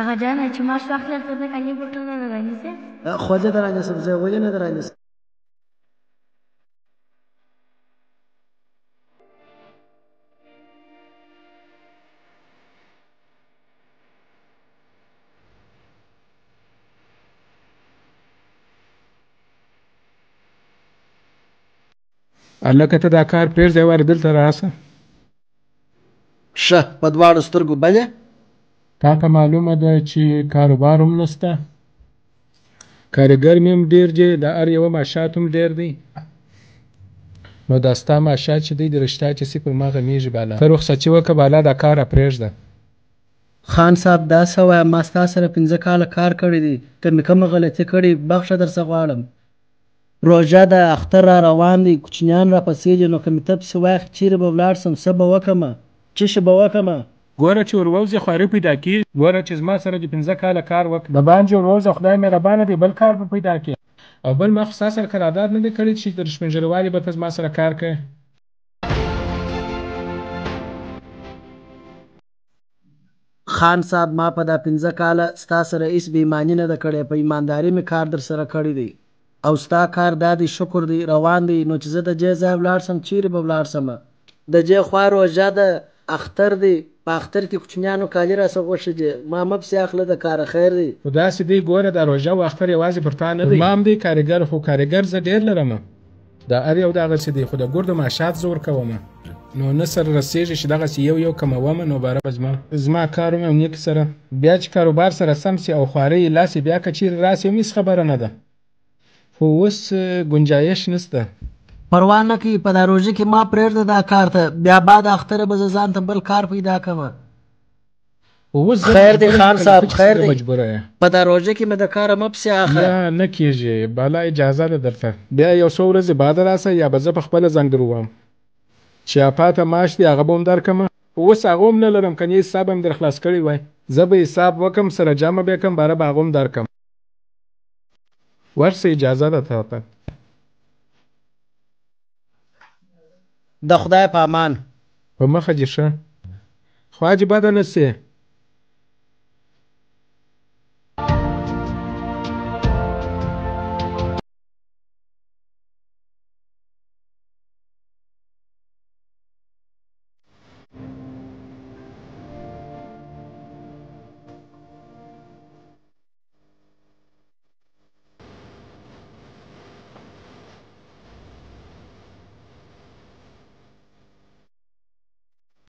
هغه جانه چې معاش واخلې ته د کالي بوټونه نه رانیسې خو زه در رانیسم زه ولې نه در رانیسم هلکه ته دا کار پرېږده یو وارې دلته راشه. ښه په دواړو سترګو بلې تا ته معلومه ده چې کاروبار هم نشته، کارګر مې هم ډېر دی، د هر یوه معاشات هم ډېر دی، نو دا ستا معاشات چې دی د رښتیا چې سي پر ما غمیږي بالا. ته رخصتي وکړه بالا دا کار راپرېږده. خان صاحب دا څه وایه ما ستا سره 5 کاله کار کړی دی، که مې کومه غلطي کړې بخښه درڅه غواړم. روژه ده، اختر را روان دی، کوچنیان راپسې دي، نو که مې ته پسې واخلي چیرې به ولاړ شم، څه به وکړمه، څه شی به وکړمه. ګوره چې ور ووځې خواري پیدا کېږي. ګوره چې زما سره دې 5 کاله کار وکړ، د باندې ور ووځه خدای مهربانه دی بل کار به پیدا کړې. او بل ما خو ستا سره قرارداد نه دی کړی چې تر شپنجروالي به ته زما سره کار کوې. خان صاحب ما په دا 5 کاله ستا سره هېڅ بېایماني نه ده کړې، په ایمانداري مې کار در سره کړی دی، او ستا کار دا دی شکر دی روان دی. نو چې زه د دې ځای ولاړ شم چیرې به ولاړ شمه؟ د دې خوا روژه ده، اختر دی، په اختر کې کوچنیانو کالي راڅه غوښې دي، ما مه پسې اخله د کاره خیر دی. خو داسې دی ګوره دا روژه او اختر یوازې پر تا نه دی، ما هم دی کارګر، خو کارګر زه ډېر لرمه، دا هر یو دغسې دی، خو د ګردو معاشات زه ورکومه، نو نه سره رسېږي چې دغسې یو کومومه، نو باره به زما کار وم نیک سره بیا چې کاروبار سره سم سي او خوارۍ یې لاسې بیا که چیرې راسي هم هېڅ خبره نه ده، خو اوس ګنجایش نشته. پروا نه کوي په دا روژه کې ما پرېږده دا کار ته، بیا بعد اختره به زه ځان ته بل کار پیدا کړمه. خیر دی خان صاحب خیر دی، په دا روژه کې مې د کاره مه پسې اخله. یا نه کېږي بالا اجازه ده درته، بیا یو څو ورځې بعده راسه یا به زه په خپله زنګ در ووهم چې اپاته معاش دی هغه به هم درکړمه. اوس هغه هم نه لرم، کنې حساب هم در خلاص کړی وای، زه به حساب وکړم سره جمع به یې کړم باره به هغه هم درکړم. ورشه اجازه ده تا ته. د خدای په امان. په مخه دې ښه، خو حاجي بده نه سې.